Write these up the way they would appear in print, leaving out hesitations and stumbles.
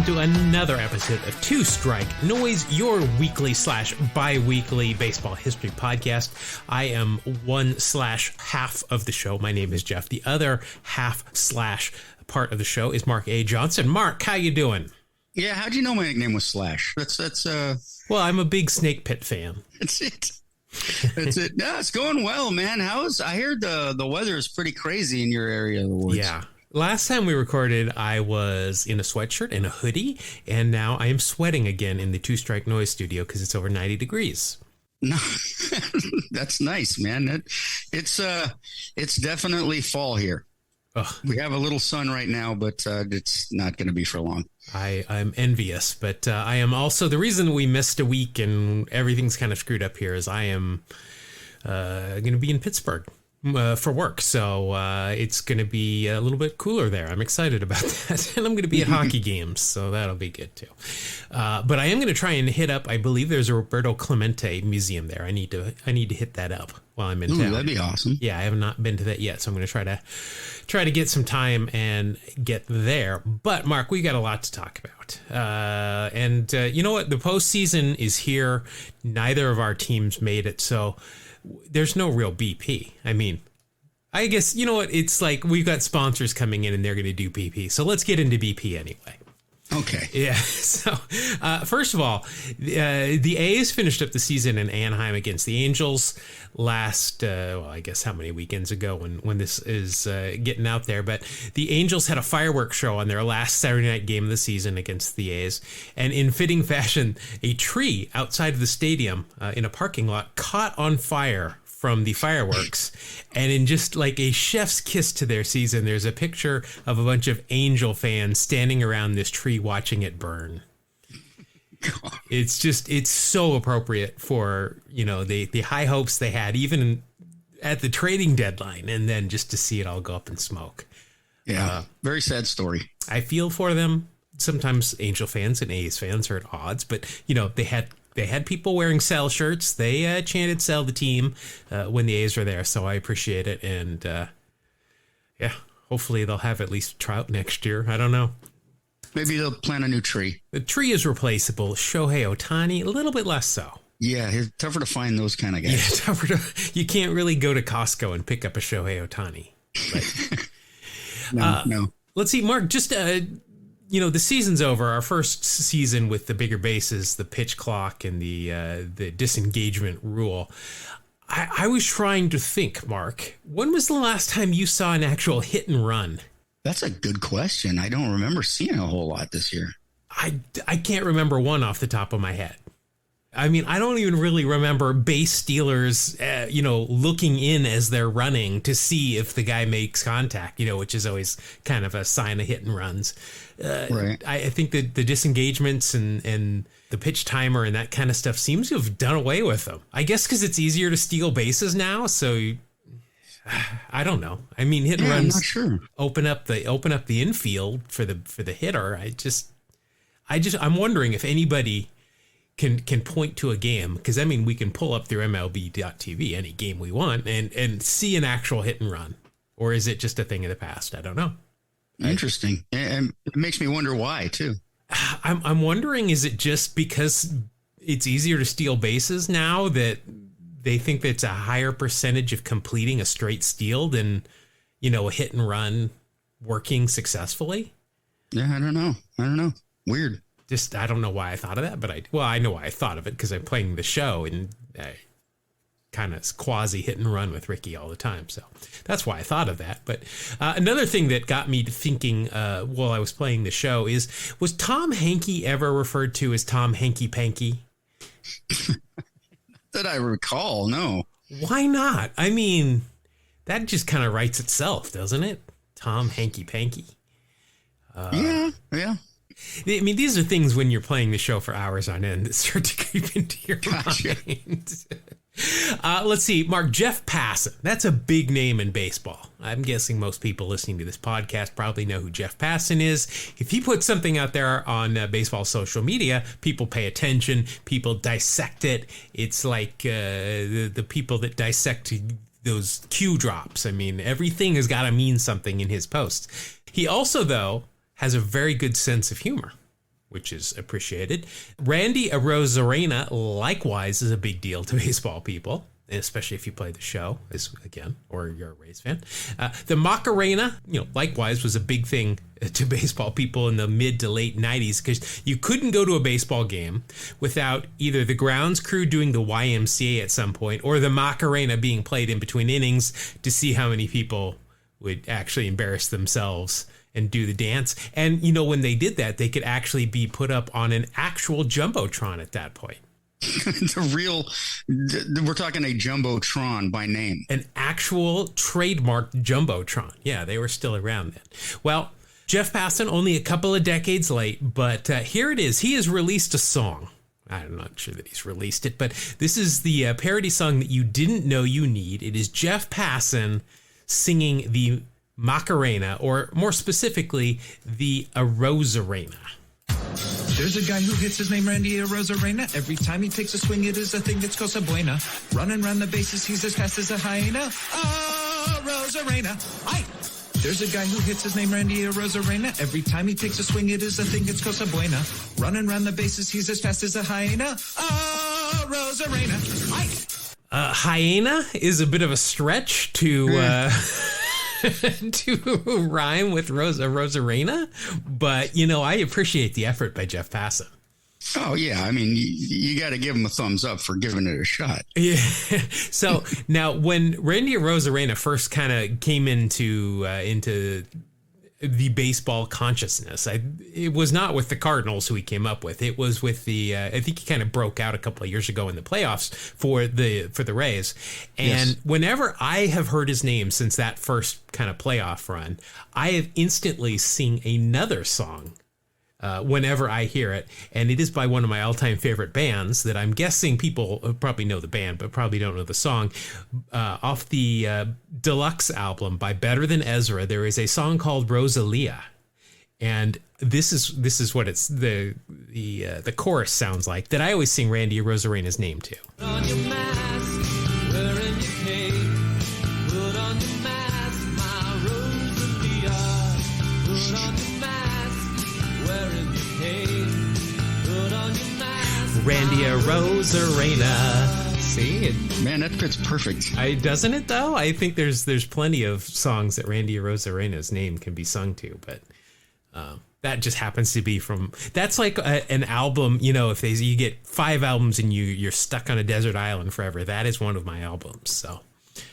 welcome to another episode of Two Strike Noise, your weekly/bi-weekly baseball history podcast. I am one/half of the show. My name is Jeff. The other half/part of the show is Mark A. Johnson. Mark, how you doing? Yeah, how'd you know my nickname was Slash? That's Well, I'm a big Snake Pit fan. That's it. That's it. No, it's going well, man. I heard the weather is pretty crazy in your area of the woods. Yeah. Last time we recorded, I was in a sweatshirt and a hoodie, and now I am sweating again in the Two Strike Noise studio because it's over 90 degrees. No, that's nice, man. It's definitely fall here. Ugh. We have a little sun right now, but it's not going to be for long. I'm envious, but I am also, the reason we missed a week and everything's kind of screwed up here is I am going to be in Pittsburgh for work. So it's going to be a little bit cooler there. I'm excited about that. And I'm going to be at hockey games, so that'll be good too. But I am going to try and hit up, I believe there's a Roberto Clemente museum there. I need to hit that up while I'm in town. That'd be awesome. Yeah, I have not been to that yet, so I'm going to try to get some time and get there. But Mark, we got a lot to talk about. And you know what? The postseason is here. Neither of our teams made it, so there's no real BP. I mean, I guess, you know what? It's like we've got sponsors coming in and they're going to do BP. So let's get into BP anyway. Okay. Yeah. So first of all, the A's finished up the season in Anaheim against the Angels last, I guess how many weekends ago when this is getting out there. But the Angels had a fireworks show on their last Saturday night game of the season against the A's. And in fitting fashion, a tree outside of the stadium in a parking lot caught on fire from the fireworks. And in just like a chef's kiss to their season, there's a picture of a bunch of Angel fans standing around this tree watching it burn. God. It's so appropriate for, you know, the high hopes they had even at the trading deadline, and then just to see it all go up in smoke. Yeah, very sad story. I feel for them. Sometimes Angel fans and A's fans are at odds, but you know, they had people wearing Sell shirts. They chanted Sell the team when the A's were there. So I appreciate it. And yeah, hopefully they'll have at least Trout next year. I don't know. Maybe they'll plant a new tree. The tree is replaceable. Shohei Ohtani, a little bit less so. Yeah, it's tougher to find those kind of guys. Yeah, you can't really go to Costco and pick up a Shohei Ohtani. Right? No. Let's see, Mark, just... you know, the season's over. Our first season with the bigger bases, the pitch clock, and the disengagement rule. I was trying to think, Mark, when was the last time you saw an actual hit and run? That's a good question. I don't remember seeing a whole lot this year. I can't remember one off the top of my head. I mean, I don't even really remember base stealers, looking in as they're running to see if the guy makes contact, which is always kind of a sign of hit and runs. Right. I think that the disengagements and the pitch timer and that kind of stuff seems to have done away with them. I guess because it's easier to steal bases now. So I don't know. I mean, hit and runs I'm not sure. open up the infield for the hitter. I'm wondering if anybody can point to a game, because I mean we can pull up through MLB.TV any game we want and see an actual hit and run, or is it just a thing of the past? I don't know. Interesting, and it makes me wonder why too. I'm wondering, is it just because it's easier to steal bases now that they think that it's a higher percentage of completing a straight steal than a hit and run working successfully? Yeah, I don't know. Weird. Just, I don't know why I thought of that, but I know why I thought of it, because I'm playing the show and I kind of quasi hit and run with Ricky all the time. So that's why I thought of that. But another thing that got me thinking while I was playing the show was Tom Hankey ever referred to as Tom Hanky Panky? That I recall, no. Why not? I mean, that just kind of writes itself, doesn't it? Tom Hanky Panky. Yeah. I mean, these are things when you're playing the show for hours on end that start to creep into your mind. Let's see, Mark, Jeff Passan. That's a big name in baseball. I'm guessing most people listening to this podcast probably know who Jeff Passan is. If he puts something out there on baseball social media, people pay attention. People dissect it. It's like the people that dissect those cue drops. I mean, everything has got to mean something in his posts. He also, though, has a very good sense of humor. which is appreciated. Randy Arozarena, likewise, is a big deal to baseball people, especially if you play the show, or you're a Rays fan. The Macarena, likewise, was a big thing to baseball people in the mid to late 90s, because you couldn't go to a baseball game without either the grounds crew doing the YMCA at some point or the Macarena being played in between innings to see how many people would actually embarrass themselves and do the dance. And, when they did that, they could actually be put up on an actual Jumbotron at that point. We're talking a Jumbotron by name. An actual trademarked Jumbotron. Yeah, they were still around then. Well, Jeff Passan, only a couple of decades late, but here it is. He has released a song. I'm not sure that he's released it, but this is the parody song that you didn't know you need. It is Jeff Passan singing the Macarena, or more specifically, the Arozarena. There's a guy who hits his name Randy Arozarena. Every time he takes a swing, it is a thing that's cosa buena. Running round the bases, he's as fast as a hyena. Arozarena. Aye. There's a guy who hits his name Randy Arozarena. Every time he takes a swing, it is a thing that's cosa buena. Running round the bases, he's as fast as a hyena. Arozarena. Aye. Hyena is a bit of a stretch to to rhyme with Arozarena, but I appreciate the effort by Jeff Passan. Oh yeah, I mean you got to give him a thumbs up for giving it a shot. Yeah. So now, when Randy Arozarena first kind of came into the baseball consciousness, it was not with the Cardinals who he came up with. It was with the I think he kind of broke out a couple of years ago in the playoffs for the Rays. And yes, whenever I have heard his name since that first kind of playoff run, I have instantly sing another song whenever I hear it, and it is by one of my all-time favorite bands that I'm guessing people probably know the band but probably don't know the song. Off the deluxe album by Better Than Ezra, there is a song called Rosalia, and this is what it's the chorus sounds like, that I always sing Randy Arozarena's name to. Put on your mask, wearing your cape. Put on your mask, my Rosalia. Put on your mask, wearing your cape. Put on your mask, Randy Arozarena. See, man, that fits perfect. Doesn't it though? I think there's plenty of songs that Randy Arozarena's name can be sung to, but that just happens to be that's like an album. If you get 5 albums and you're stuck on a desert island forever, that is one of my albums. So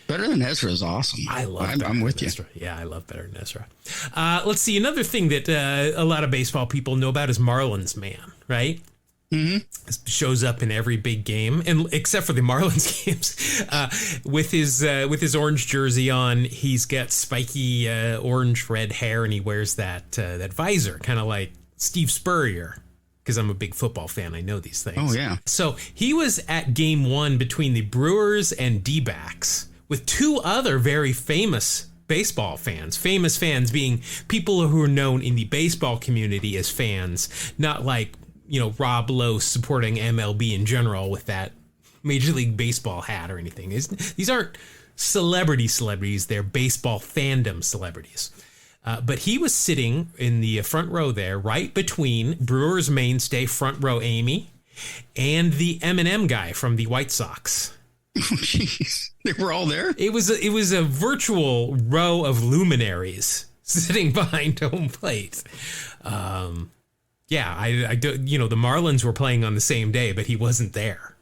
Better Than Ezra is awesome. I'm with you. Ezra. Yeah, I love Better Than Ezra. Let's see. Another thing that a lot of baseball people know about is Marlins Man, right? Mm-hmm. Shows up in every big game, and except for the Marlins games, with his orange jersey on. He's got spiky orange red hair, and he wears that visor, kind of like Steve Spurrier. Because I'm a big football fan, I know these things. Oh yeah. So he was at Game 1 between the Brewers and D-backs with 2 other very famous baseball fans. Famous fans being people who are known in the baseball community as fans, not like Rob Lowe supporting MLB in general with that Major League Baseball hat or anything. These aren't celebrities. They're baseball fandom celebrities. But he was sitting in the front row there, right between Brewers mainstay front row Amy and the M&M guy from the White Sox. Oh, jeez. They were all there? It was a virtual row of luminaries sitting behind home plate. Yeah, I do. The Marlins were playing on the same day, but he wasn't there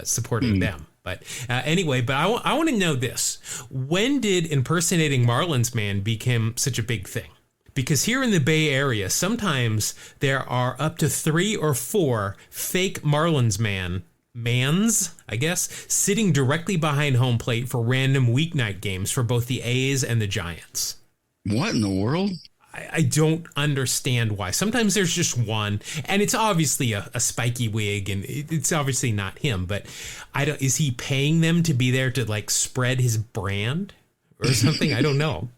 supporting them. But anyway, I want to know this. When did impersonating Marlins Man become such a big thing? Because here in the Bay Area, sometimes there are up to 3 or 4 fake Marlins mans, I guess, sitting directly behind home plate for random weeknight games for both the A's and the Giants. What in the world? I don't understand why. Sometimes there's just one, and it's obviously a spiky wig, and it's obviously not him. But is he paying them to be there to like spread his brand or something? I don't know.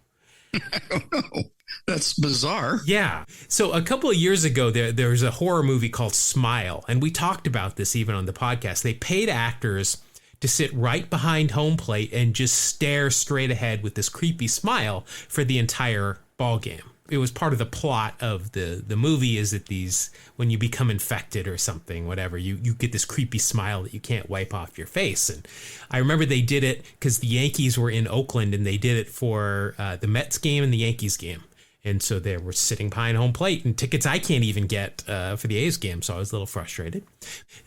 I don't know. That's bizarre. Yeah. So a couple of years ago, there was a horror movie called Smile, and we talked about this even on the podcast. They paid actors to sit right behind home plate and just stare straight ahead with this creepy smile for the entire ball game. it was part of the plot of the movie is that when you become infected or something, whatever, you get this creepy smile that you can't wipe off your face. And I remember they did it because the Yankees were in Oakland, and they did it for the Mets game and the Yankees game. And so they were sitting behind home plate, and tickets I can't even get for the A's game. So I was a little frustrated.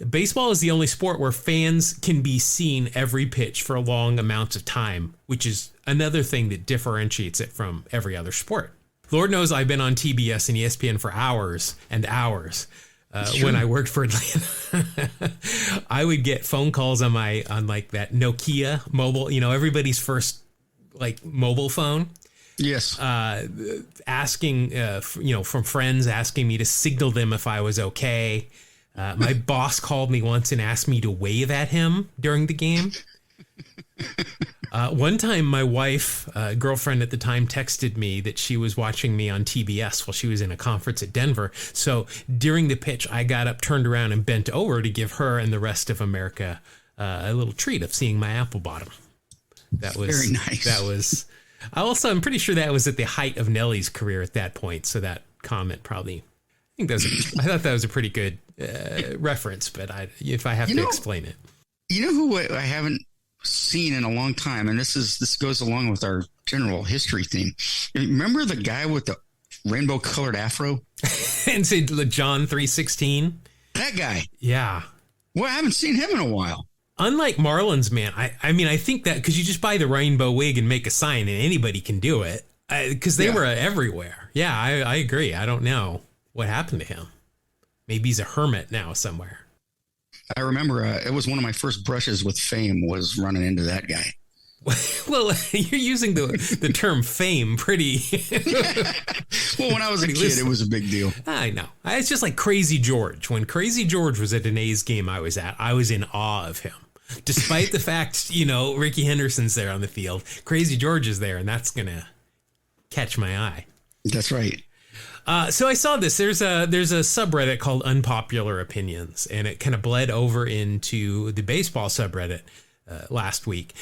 Baseball is the only sport where fans can be seen every pitch for long amounts of time, which is another thing that differentiates it from every other sport. Lord knows I've been on TBS and ESPN for hours and hours. When I worked for Atlanta, I would get phone calls on like that Nokia mobile, everybody's first like mobile phone. Yes. Asking, from friends asking me to signal them if I was okay. My boss called me once and asked me to wave at him during the game. One time my wife, girlfriend at the time, texted me that she was watching me on TBS while she was in a conference at Denver. So during the pitch, I got up, turned around, and bent over to give her and the rest of America a little treat of seeing my apple bottom. That was very nice. I'm pretty sure that was at the height of Nellie's career at that point. So that comment probably, I thought that was a pretty good reference, but if I have to explain it. You know who I haven't seen in a long time, and this goes along with our general history theme. Remember the guy with the rainbow colored afro? And said John 3:16? That guy. Yeah. Well, I haven't seen him in a while. Unlike Marlins, man, I think that because you just buy the rainbow wig and make a sign and anybody can do it because they were everywhere. Yeah, I agree. I don't know what happened to him. Maybe he's a hermit now somewhere. I remember it was one of my first brushes with fame was running into that guy. Well, you're using the term fame pretty. Well, when I was a kid, it was a big deal. I know. It's just like Crazy George. When Crazy George was at an A's game I was at, I was in awe of him. Despite the fact, Ricky Henderson's there on the field, Crazy George is there, and that's going to catch my eye. That's right. So I saw this. There's a subreddit called Unpopular Opinions, and it kind of bled over into the baseball subreddit last week.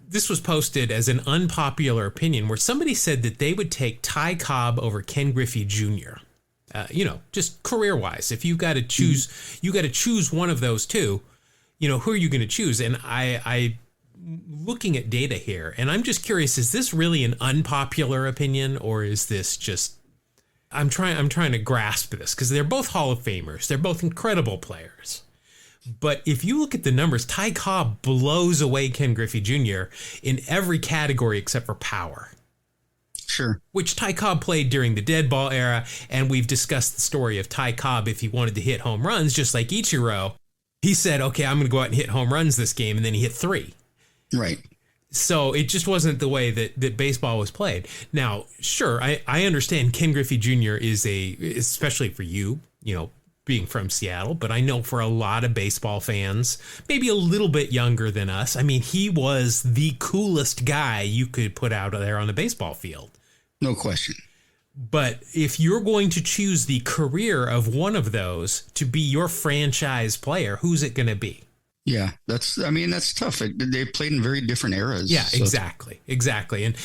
This was posted as an unpopular opinion where somebody said that they would take Ty Cobb over Ken Griffey Jr. Just career-wise. If you've got to choose, you got to choose one of those two. Who are you going to choose? And I looking at data here, and I'm just curious: is this really an unpopular opinion, or is this just? I'm trying to grasp this because they're both Hall of Famers. They're both incredible players. But if you look at the numbers, Ty Cobb blows away Ken Griffey Jr. in every category except for power. Sure. Which Ty Cobb played during the dead ball era, and we've discussed the story of Ty Cobb if he wanted to hit home runs, just like Ichiro. He said, okay, I'm going to go out and hit home runs this game, and then he hit 3. Right. So it just wasn't the way that baseball was played. Now, sure, I understand Ken Griffey Jr. is especially for you, being from Seattle, but I know for a lot of baseball fans, maybe a little bit younger than us, he was the coolest guy you could put out there on the baseball field. No question. But if you're going to choose the career of one of those to be your franchise player, who's it going to be? Yeah, that's tough. They played in very different eras. Yeah, so. Exactly. And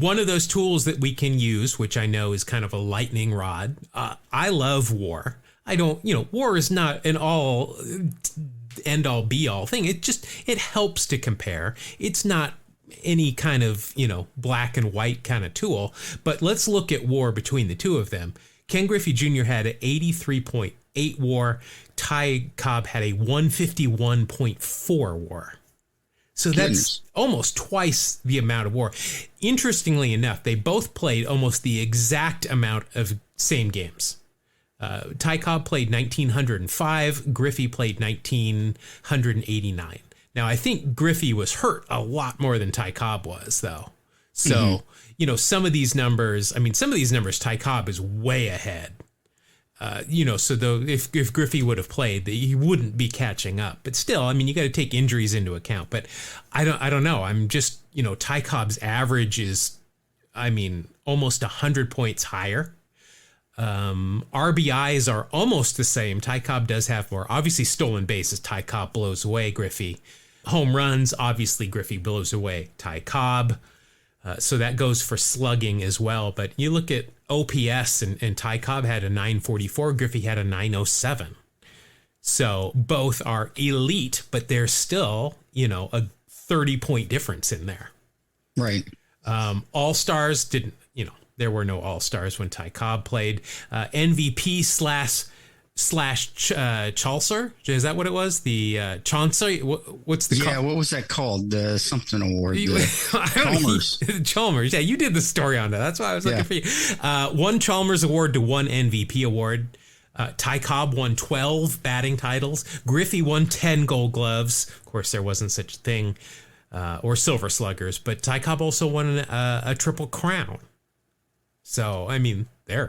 one of those tools that we can use, which I know is kind of a lightning rod. I love WAR. I don't, WAR is not an all end all be all thing. It helps to compare. It's not any kind of, black and white kind of tool. But let's look at WAR between the two of them. Ken Griffey Jr. had an 83.8 WAR. Ty Cobb had a 151.4 WAR. So that's almost twice the amount of WAR. Interestingly enough, they both played almost the exact amount of same games. Ty Cobb played 1,905. Griffey played 1,989. Now, I think Griffey was hurt a lot more than Ty Cobb was, though. So, some of these numbers, Ty Cobb is way ahead. So if Griffey would have played, he wouldn't be catching up. But still, you got to take injuries into account. But I don't know. I'm just, Ty Cobb's average is, almost 100 points higher. RBIs are almost the same. Ty Cobb does have more. Obviously, stolen bases, Ty Cobb blows away Griffey. Home runs, obviously, Griffey blows away Ty Cobb. So that goes for slugging as well. But you look at OPS, and Ty Cobb had a 944, Griffey had a 907. So both are elite, but there's still, a 30-point difference in there. Right. All-Stars didn't, there were no All-Stars when Ty Cobb played. MVP slash Chaucer, is that what it was? The Chaucer, what's the what was that called? The something award. Chalmers. Chalmers. Yeah, you did the story on that. That's why I was looking for you. One Chalmers award to one MVP award. Ty Cobb won 12 batting titles. Griffey won 10 Gold Gloves. Of course, there wasn't such a thing, or Silver Sluggers, but Ty Cobb also won a Triple Crown. So, I mean,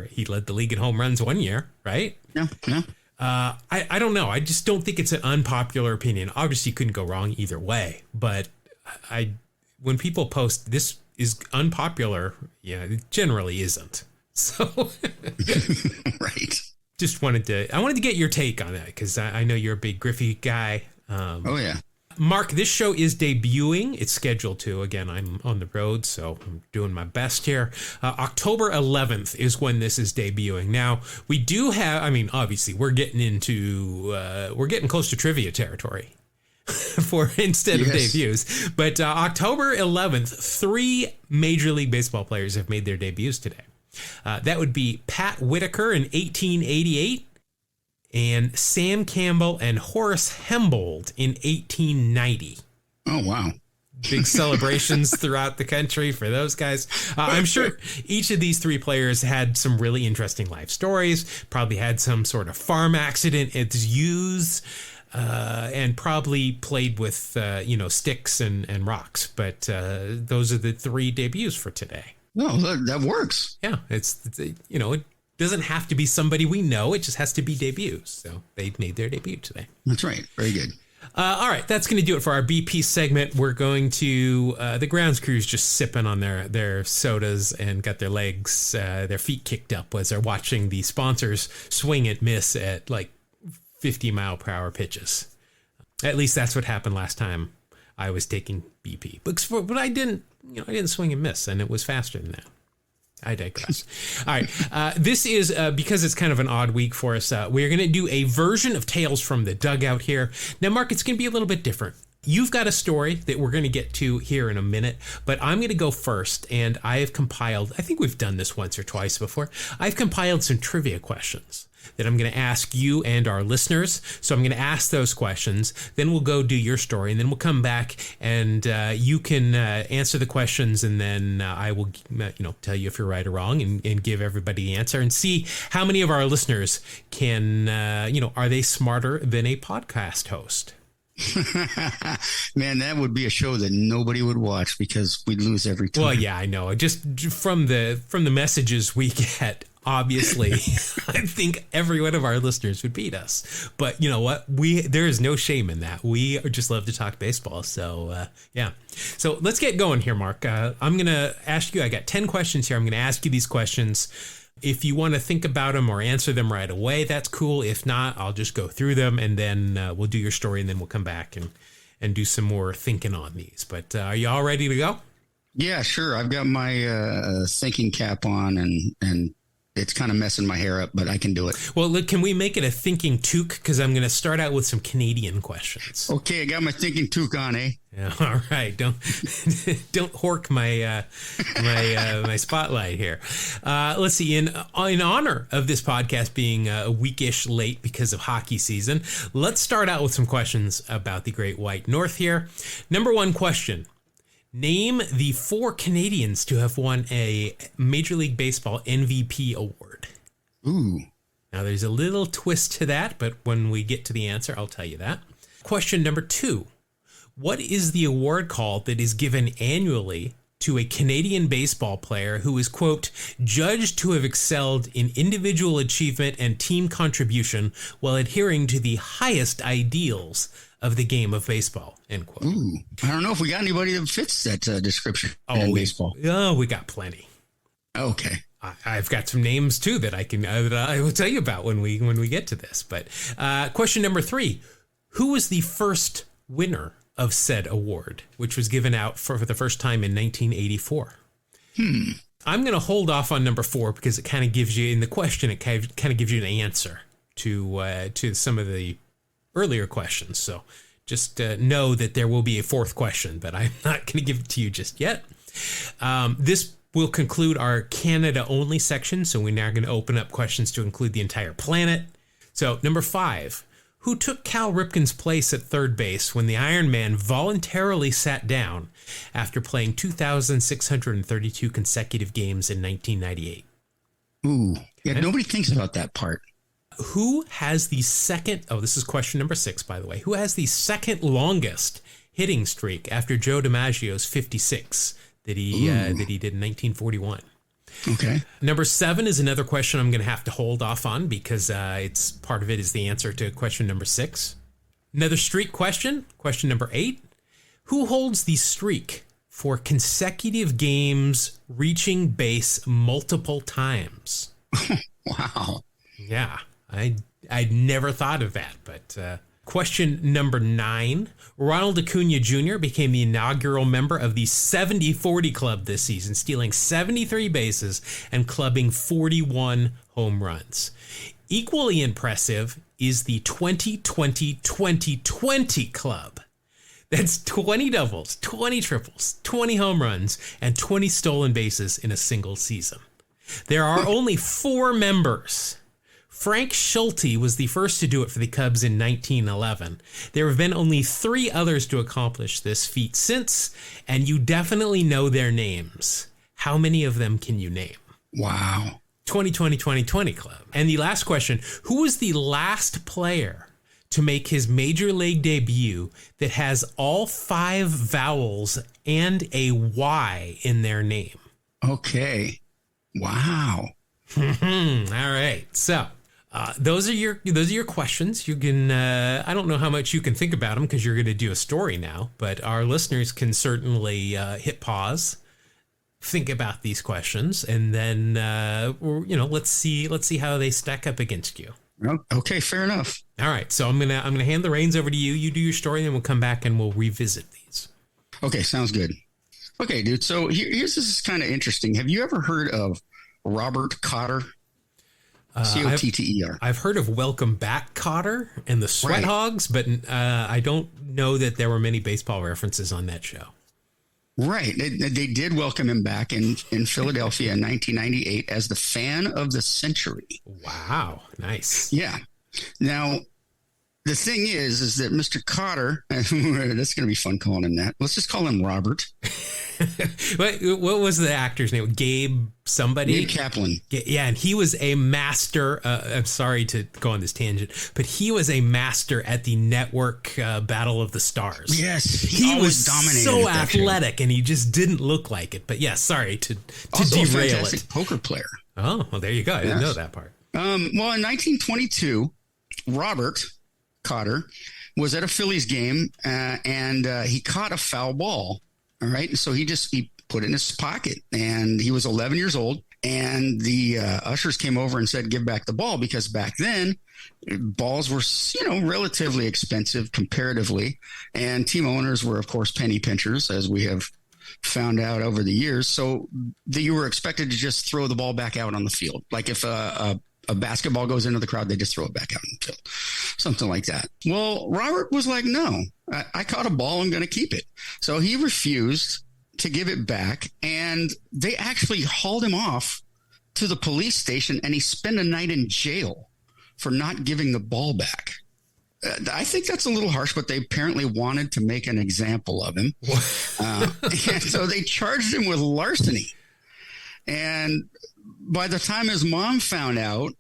he led the league in home runs one year, right? Yeah. I don't know. I just don't think it's an unpopular opinion. Obviously, you couldn't go wrong either way. But when people post this is unpopular, it generally isn't. So, right. I wanted to get your take on that because I know you're a big Griffey guy. Oh yeah. Mark, this show is debuting. It's scheduled to. Again, I'm on the road, so I'm doing my best here. October 11th is when this is debuting. Now, we do have, obviously, we're getting close to trivia territory instead of debuts. But October 11th, 3 Major League Baseball players have made their debuts today. That would be Pat Whitaker in 1888. And Sam Campbell and Horace Hembold in 1890. Oh, wow. Big celebrations throughout the country for those guys. I'm sure each of these 3 players had some really interesting life stories, probably had some sort of farm accident at Hughes, and probably played with, sticks and rocks. But those are the 3 debuts for today. No, that works. Yeah, it doesn't have to be somebody we know. It just has to be debuts. So they made their debut today. That's right. Very good. All right. That's going to do it for our BP segment. We're going to the grounds crews just sipping on their sodas and got their legs, their feet kicked up as they're watching the sponsors swing and miss at like 50-mile-per-hour pitches. At least that's what happened last time I was taking BP. But I didn't swing and miss, and it was faster than that. I digress. All right. This is because it's kind of an odd week for us. We're going to do a version of Tales from the Dugout here. Now, Mark, it's going to be a little bit different. You've got a story that we're going to get to here in a minute, but I'm going to go first. And I have compiled, I think we've done this once or twice before. I've compiled some trivia questions that I'm going to ask you and our listeners. So I'm going to ask those questions. Then we'll go do your story, and then we'll come back and you can answer the questions, and then I will, tell you if you're right or wrong, and give everybody the answer, and see how many of our listeners can, are they smarter than a podcast host? Man, that would be a show that nobody would watch because we'd lose every time. Well, yeah, I know. Just from the messages we get, obviously, I think every one of our listeners would beat us. But you know what? There is no shame in that. We just love to talk baseball. So, yeah. So let's get going here, Mark. I'm going to ask you, I got 10 questions here. I'm going to ask you these questions. If you want to think about them or answer them right away, that's cool. If not, I'll just go through them, and then we'll do your story, and then we'll come back and do some more thinking on these. But are you all ready to go? Yeah, sure. I've got my thinking cap on, and it's kind of messing my hair up, but I can do it. Well, look, can we make it a thinking toque? Because I'm going to start out with some Canadian questions. Okay, I got my thinking toque on, eh? Yeah, all right. Don't hork my my spotlight here. Let's see. In honor of this podcast being a weekish late because of hockey season, let's start out with some questions about the Great White North here. Number 1 question. Name the 4 Canadians to have won a Major League Baseball MVP award. Ooh. Now, there's a little twist to that, but when we get to the answer, I'll tell you that. Question number 2. What is the award called that is given annually to a Canadian baseball player who is, quote, judged to have excelled in individual achievement and team contribution while adhering to the highest ideals of the game of baseball, end quote. Ooh, I don't know if we got anybody that fits that description in baseball. We got plenty. Okay. I've got some names too that I will tell you about when we get to this. But question number 3, who was the first winner of said award, which was given out for the first time in 1984? I'm going to hold off on number 4 because it kind of gives you, in the question, it kind of gives you an answer to some of the earlier questions. So just know that there will be a 4th question, but I'm not going to give it to you just yet. This will conclude our Canada-only section, so we're now going to open up questions to include the entire planet. So number 5, who took Cal Ripken's place at third base when the Iron Man voluntarily sat down after playing 2,632 consecutive games in 1998? Ooh, yeah, nobody thinks about that part. Who has the second, this is question number 6, by the way, who has the second longest hitting streak after Joe DiMaggio's 56 that he did in 1941? Okay. Number 7 is another question I'm going to have to hold off on because it's part of it is the answer to question number 6. Another streak question, question number 8. Who holds the streak for consecutive games reaching base multiple times? Wow. Yeah, I'd never thought of that, but question number 9. Ronald Acuna Jr. became the inaugural member of the 70-40 club this season, stealing 73 bases and clubbing 41 home runs. Equally impressive is the 20-20-20-20 club. That's 20 doubles, 20 triples, 20 home runs, and 20 stolen bases in a single season. There are only 4 members. Frank Schulte was the first to do it for the Cubs in 1911. There have been only 3 others to accomplish this feat since, and you definitely know their names. How many of them can you name? Wow. 20-20-20-20 club. And the last question, who was the last player to make his major league debut that has all 5 vowels and a Y in their name? Okay. Wow. All right. So those are your questions. You can I don't know how much you can think about them because you're going to do a story now, but our listeners can certainly hit pause, think about these questions, and then let's see how they stack up against you. Okay, fair enough. All right. So I'm gonna hand the reins over to you. You do your story, and then we'll come back and we'll revisit these. Okay, sounds good. Okay, dude. So here's this is kind of interesting. Have you ever heard of Robert Cotter? Cotter. I've heard of Welcome Back Cotter and the Sweat Hogs, but I don't know that there were many baseball references on that show. Right. They did welcome him back in Philadelphia in 1998 as the fan of the century. Wow. Nice. Yeah. Now, the thing is that Mr. Cotter, that's going to be fun calling him that. Let's just call him Robert. What was the actor's name? Gabe somebody? Gabe Kaplan. Yeah, and he was a master. I'm sorry to go on this tangent, but he was a master at the network Battle of the Stars. Yes. He was so athletic, and he just didn't look like it. But yeah, sorry to also derail a fantastic it. Poker player. Oh, well, there you go. I didn't know that part. Well, in 1922, Robert Cotter was at a Phillies game and he caught a foul ball. All right. So he put it in his pocket, and he was 11 years old. And the ushers came over and said, give back the ball, because back then balls were, relatively expensive comparatively. And team owners were, of course, penny pinchers, as we have found out over the years. So you were expected to just throw the ball back out on the field. Like if a basketball goes into the crowd, they just throw it back out in the field, something like that. Well, Robert was like, no, I caught a ball. I'm going to keep it. So he refused to give it back. And they actually hauled him off to the police station, and he spent a night in jail for not giving the ball back. I think that's a little harsh, but they apparently wanted to make an example of him. And so they charged him with larceny. And by the time his mom found out,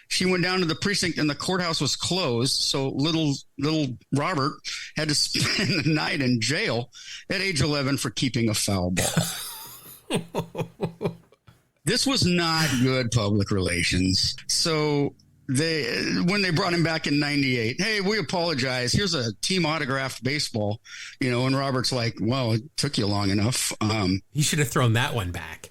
she went down to the precinct and the courthouse was closed. So little Robert had to spend the night in jail at age 11 for keeping a foul ball. This was not good public relations. So when they brought him back in 98, hey, we apologize. Here's a team autographed baseball, and Robert's like, well, it took you long enough. You should have thrown that one back.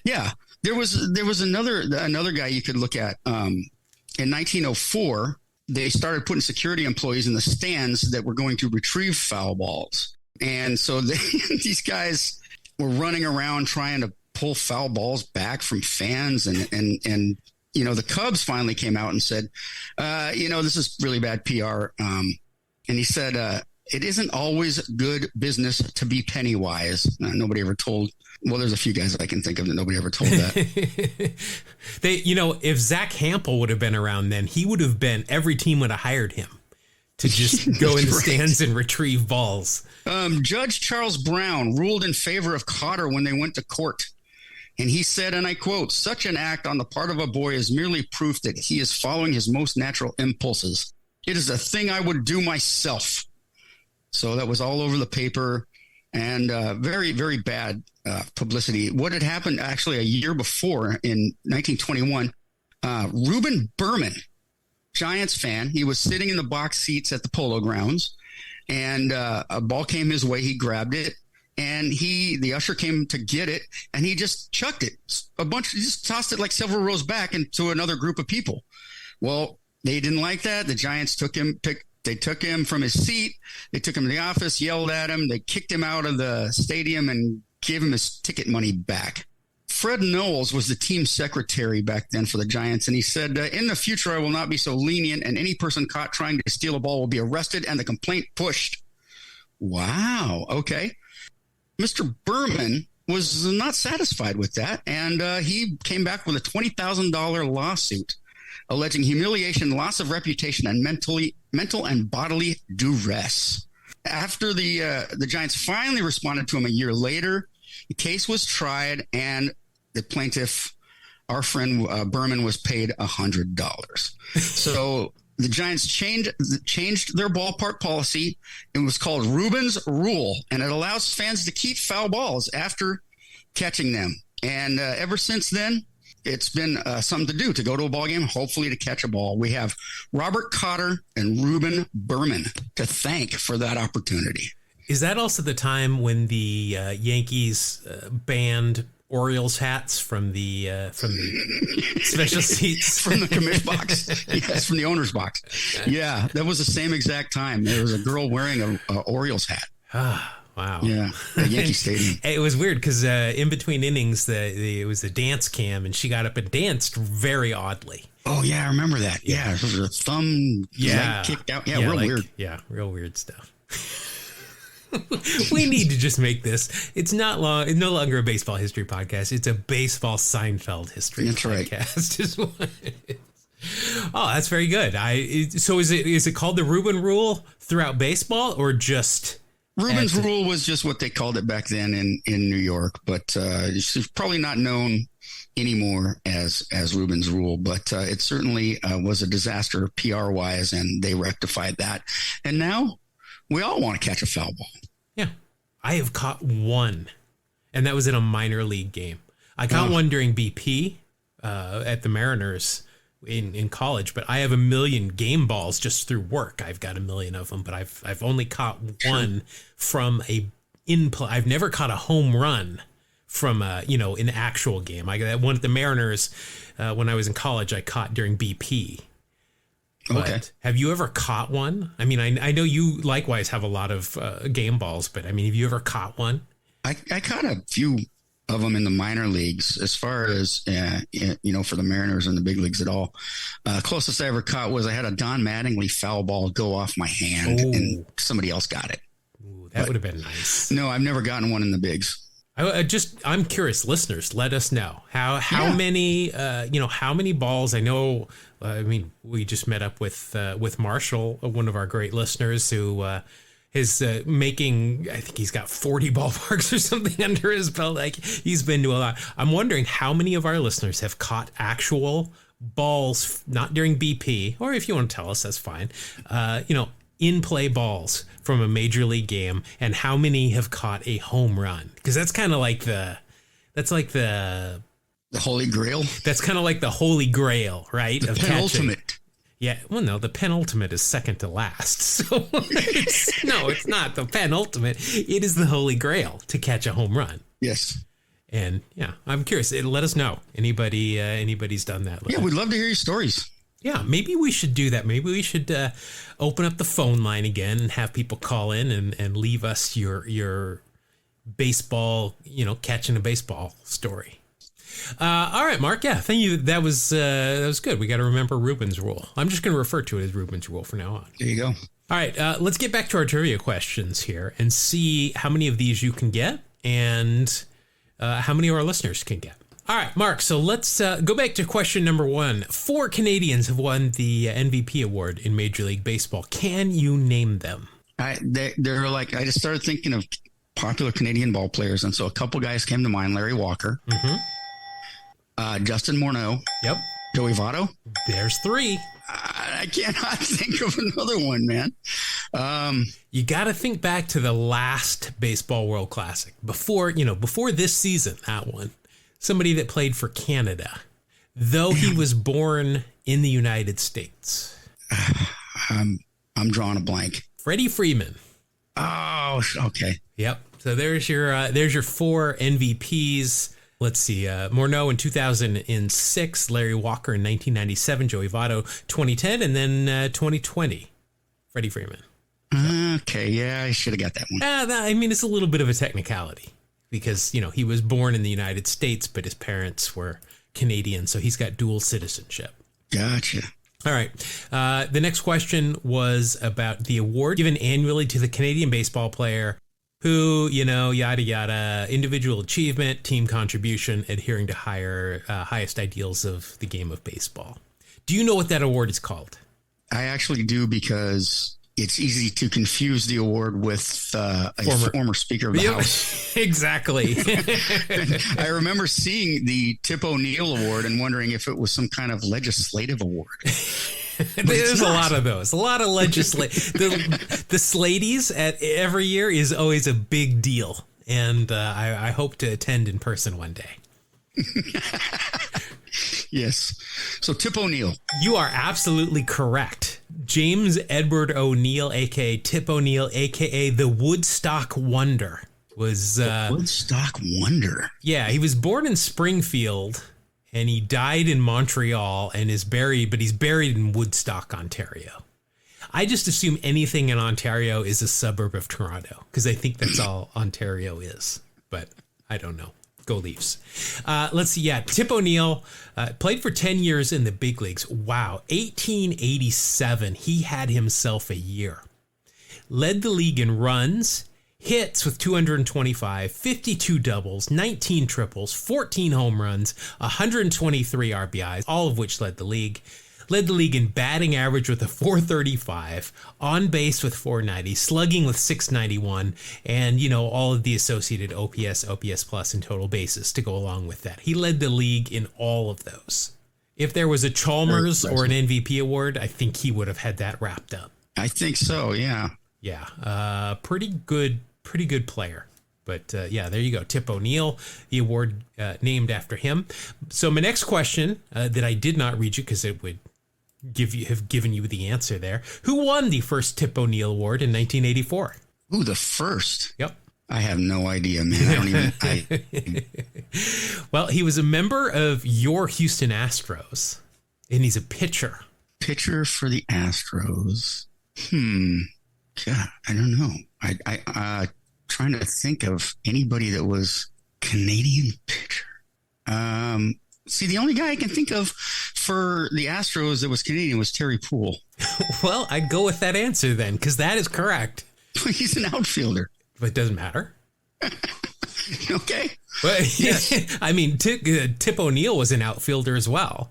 Yeah. There was another guy you could look at. In 1904, they started putting security employees in the stands that were going to retrieve foul balls. And so these guys were running around trying to pull foul balls back from fans. And the Cubs finally came out and said, this is really bad PR. And he said, it isn't always good business to be penny wise. Nobody ever told. Well, there's a few guys I can think of that nobody ever told that. If Zach Hampel would have been around then, he would have been, every team would have hired him to just go in the stands and retrieve balls. Judge Charles Brown ruled in favor of Cotter when they went to court. And he said, and I quote, "Such an act on the part of a boy is merely proof that he is following his most natural impulses. It is a thing I would do myself." So that was all over the paper, and very, very bad publicity. What had happened actually a year before in 1921, Reuben Berman, Giants fan, he was sitting in the box seats at the Polo Grounds, and a ball came his way. He grabbed it, and the usher came to get it, and he just chucked it he just tossed it like several rows back into another group of people. Well, they didn't like that. The Giants took him from his seat. They took him to the office, yelled at him. They kicked him out of the stadium and gave him his ticket money back. Fred Knowles was the team secretary back then for the Giants, and he said, "In the future, I will not be so lenient, and any person caught trying to steal a ball will be arrested and the complaint pushed." Wow. Okay. Mr. Berman was not satisfied with that, and he came back with a $20,000 lawsuit alleging humiliation, loss of reputation, and mental and bodily duress. After the Giants finally responded to him a year later, the case was tried, and the plaintiff, our friend Berman, was paid $100. So the Giants changed their ballpark policy. It was called Reuben's Rule, and it allows fans to keep foul balls after catching them. And ever since then, it's been something to do, to go to a ball game, hopefully to catch a ball. We have Robert Cotter and Reuben Berman to thank for that opportunity. Is that also the time when the Yankees banned Orioles hats from the special seats? From the commish box? Yes, from the owner's box. Yeah, that was the same exact time. There was a girl wearing a Orioles hat. Wow. Yeah, at Yankee Stadium. It was weird because in between innings, it was a dance cam, and she got up and danced very oddly. Oh, yeah, I remember that. Yeah, it was her thumb leg kicked out. Yeah, real weird. Yeah, real weird stuff. We need to just make this. It's no longer a baseball history podcast. It's a baseball Seinfeld history podcast. Right. Oh, that's very good. So is it called the Reuben Rule throughout baseball, or just... Reuben's Rule was just what they called it back then in New York, but it's probably not known anymore as Reuben's Rule, but it certainly was a disaster PR-wise, and they rectified that. And now we all want to catch a foul ball. Yeah. I have caught one, and that was in a minor league game. I caught one during BP at the Mariners in college, but I have a million game balls just through work. I've got a million of them, but I've only caught one from I've never caught a home run from an actual game. I got one at the Mariners when I was in college. I caught during BP. But okay. Have you ever caught one? I mean, I know you likewise have a lot of game balls, but I mean, have you ever caught one? I caught a few of them in the minor leagues. As far as, for the Mariners and the big leagues at all. Closest I ever caught was I had a Don Mattingly foul ball go off my hand and somebody else got it. Ooh, that would have been nice. No, I've never gotten one in the bigs. I'm curious, listeners, let us know how many, how many balls. I know, we just met up with Marshall, one of our great listeners who, is making, I think he's got 40 ballparks or something under his belt. Like, he's been to a lot. I'm wondering how many of our listeners have caught actual balls, not during BP, or if you want to tell us, that's fine. In play balls from a major league game, and how many have caught a home run? Because that's kind of like the Holy Grail. That's kind of like the Holy Grail, right? The penultimate. Yeah, well, no, the penultimate is second to last. So it's not the penultimate. It is the Holy Grail to catch a home run. Yes. And yeah, I'm curious. Let us know. Anybody's done that. Yeah, we'd love to hear your stories. Yeah, maybe we should do that. Maybe we should open up the phone line again and have people call in and leave us your baseball, catching a baseball story. All right, Mark. Yeah, thank you. That was good. We got to remember Rubin's rule. I'm just going to refer to it as Rubin's rule for now on. There you go. All right, let's get back to our trivia questions here and see how many of these you can get and how many of our listeners can get. All right, Mark, so let's go back to question number 1. 4 Canadians have won the MVP award in Major League Baseball. Can you name them? They're like, I just started thinking of popular Canadian ball players, and so a couple guys came to mind. Larry Walker, Justin Morneau. Yep. Joey Votto. There's 3. I cannot think of another one, man. You got to think back to the last Baseball World Classic before this season, that one. Somebody that played for Canada, though he was born in the United States. I'm drawing a blank. Freddie Freeman. Oh, okay. Yep. So there's your 4 MVPs. Let's see. Morneau in 2006, Larry Walker in 1997, Joey Votto 2010, and then 2020, Freddie Freeman. Okay, yeah, I should have got that one. I mean, it's a little bit of a technicality because, he was born in the United States, but his parents were Canadian, so he's got dual citizenship. Gotcha. All right. The next question was about the award given annually to the Canadian baseball player who, yada, yada, individual achievement, team contribution, adhering to highest ideals of the game of baseball. Do you know what that award is called? I actually do, because it's easy to confuse the award with a former Speaker of the House. Exactly. I remember seeing the Tip O'Neill Award and wondering if it was some kind of legislative award. There's a lot of those. A lot of legislation. The Slaties at every year is always a big deal. And I hope to attend in person one day. Yes. So Tip O'Neill. You are absolutely correct. James Edward O'Neill, a.k.a. Tip O'Neill, a.k.a. the Woodstock Wonder. The Woodstock Wonder. Yeah, he was born in Springfield. And he died in Montreal and he's buried in Woodstock, Ontario. I just assume anything in Ontario is a suburb of Toronto because I think that's all Ontario is. But I don't know. Go Leafs. Let's see. Yeah, Tip O'Neill played for 10 years in the big leagues. Wow. 1887, he had himself a year. Led the league in runs, hits with 225, 52 doubles, 19 triples, 14 home runs, 123 RBIs, all of which led the league. Led the league in batting average with a 435, on base with 490, slugging with 691, and, all of the associated OPS plus, and total bases to go along with that. He led the league in all of those. If there was a Chalmers or an MVP award, I think he would have had that wrapped up. I think so, yeah. Yeah, pretty good player. But yeah, there you go. Tip O'Neill, the award named after him. So my next question that I did not read you because it would have given you the answer there. Who won the first Tip O'Neill Award in 1984? Ooh, the first? Yep. I have no idea, man. I don't even... Well, he was a member of your Houston Astros, and he's a pitcher. Pitcher for the Astros. God, I don't know. I trying to think of anybody that was Canadian pitcher. See, the only guy I can think of for the Astros that was Canadian was Terry Poole. Well, I'd go with that answer then, because that is correct. He's an outfielder. But it doesn't matter. Okay. But, yes. I mean, Tip O'Neill was an outfielder as well.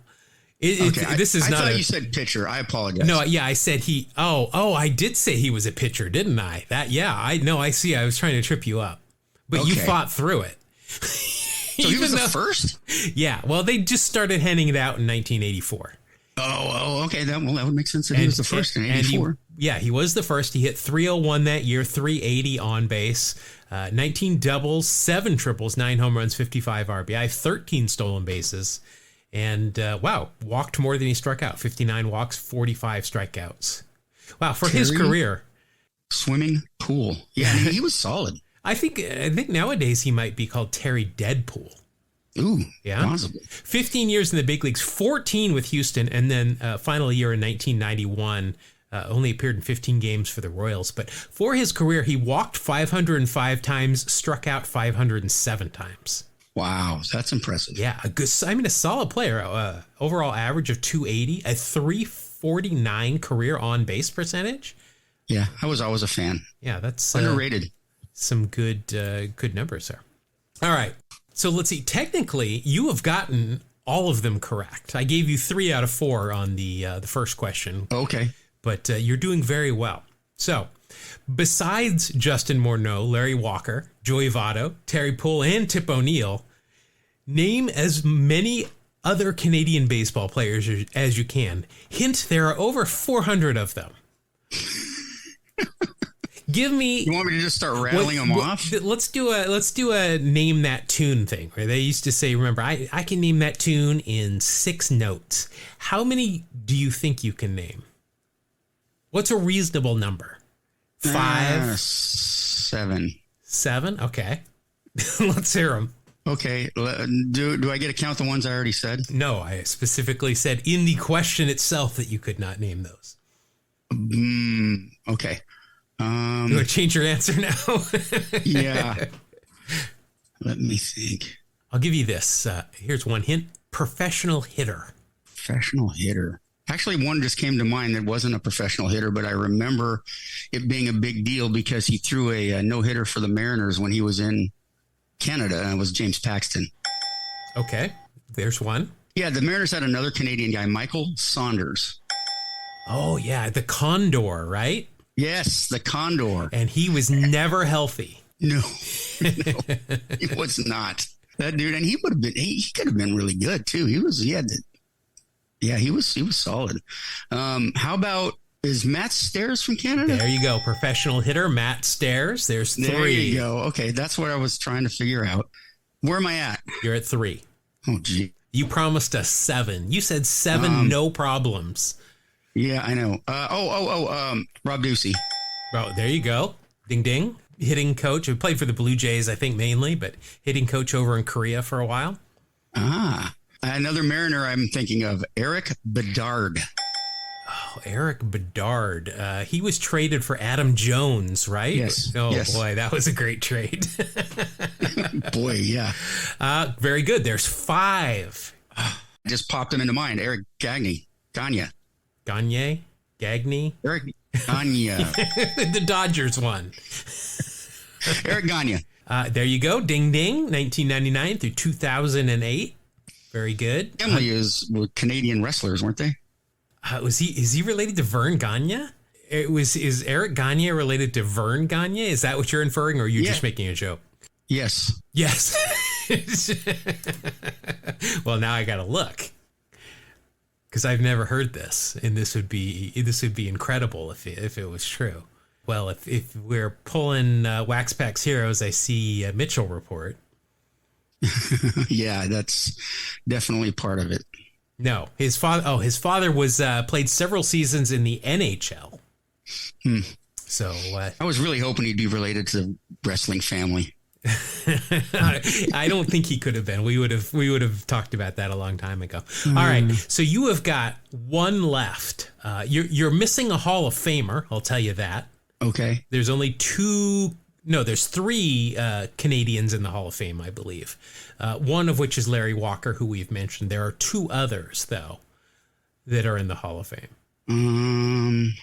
Okay. This is I not. thought you said pitcher. I apologize. No, yeah, I said he. Oh, I did say he was a pitcher, didn't I? I see. I was trying to trip you up, but you fought through it. So he was the first? Yeah. Well, they just started handing it out in 1984. Oh, okay. That would make sense that he was the first in 84. He was the first. He hit 301 that year, 380 on base, 19 doubles, 7 triples, 9 home runs, 55 RBI, 13 stolen bases. And, walked more than he struck out. 59 walks, 45 strikeouts. Wow, for his career. Swimming pool. Yeah, he was solid. I think nowadays he might be called Terry Deadpool. Ooh, yeah, possibly. 15 years in the big leagues, 14 with Houston, and then final year in 1991 Only appeared in 15 games for the Royals. But for his career, he walked 505 times, struck out 507 times. Wow, that's impressive. Yeah, a solid player. Overall average of 280, a 349 career on-base percentage. Yeah, I was always a fan. Yeah, that's underrated. Some good numbers there. All right, so let's see. Technically, you have gotten all of them correct. I gave you 3 out of 4 on the first question. Okay. But you're doing very well. So, besides Justin Morneau, Larry Walker, Joey Votto, Terry Poole, and Tip O'Neill, name as many other Canadian baseball players as you can. Hint, there are over 400 of them. Give me. You want me to just start rattling them off? Let's do a name that tune thing where they used to say, remember, I can name that tune in 6 notes. How many do you think you can name? What's a reasonable number? 5? 7. 7? Okay. Let's hear them. Okay. Do I get to count the ones I already said? No, I specifically said in the question itself that you could not name those. Okay. You want to change your answer now? Yeah. Let me think. I'll give you this. Here's one hint. Professional hitter. Professional hitter. Actually, one just came to mind that wasn't a professional hitter, but I remember it being a big deal because he threw a no-hitter for the Mariners when he was in Canada, and it was James Paxton. Okay, there's one. Yeah, the Mariners had another Canadian guy, Michael Saunders. Oh, yeah, the Condor, right? Yes, the Condor. And he was never healthy. No, he was not. That dude, and he would have been, he could have been really good, too. He was solid. How about, is Matt Stairs from Canada? There you go. Professional hitter, Matt Stairs. There's 3. There you go. Okay, that's what I was trying to figure out. Where am I at? You're at 3. Oh, gee. You promised us 7. You said 7, no problems. Yeah, I know. Rob Ducey. Oh, there you go. Ding, ding. Hitting coach. He played for the Blue Jays, I think, mainly, but hitting coach over in Korea for a while. Another Mariner I'm thinking of, Eric Bedard. Oh, Eric Bedard. He was traded for Adam Jones, right? Yes. Oh, yes. Boy, that was a great trade. Boy, yeah. Very good. There's 5. Just popped him into mind. Eric Gagne. Gagne? Eric Gagne. The Dodgers won. Eric Gagne. There you go. Ding, ding. 1999 through 2008. Very good. Family were Canadian wrestlers, weren't they? Is he related to Vern Gagne? Is Eric Gagne related to Vern Gagne? Is that what you're inferring, or are you just making a joke? Yes. Yes. Well, now I got to look, because I've never heard this, and this would be incredible if it was true. Well, if we're pulling Wax Pack's Heroes, I see Mitchell Report. Yeah, that's definitely part of it. No, his father was played several seasons in the NHL. So I was really hoping he'd be related to the wrestling family. I don't think he could have been. We would have talked about that a long time ago. All right, so you have got one left. You're missing a Hall of Famer. I'll tell you that. Okay. There's only 2. No, there's 3 Canadians in the Hall of Fame, I believe. One of which is Larry Walker, who we've mentioned. There are 2 others, though, that are in the Hall of Fame.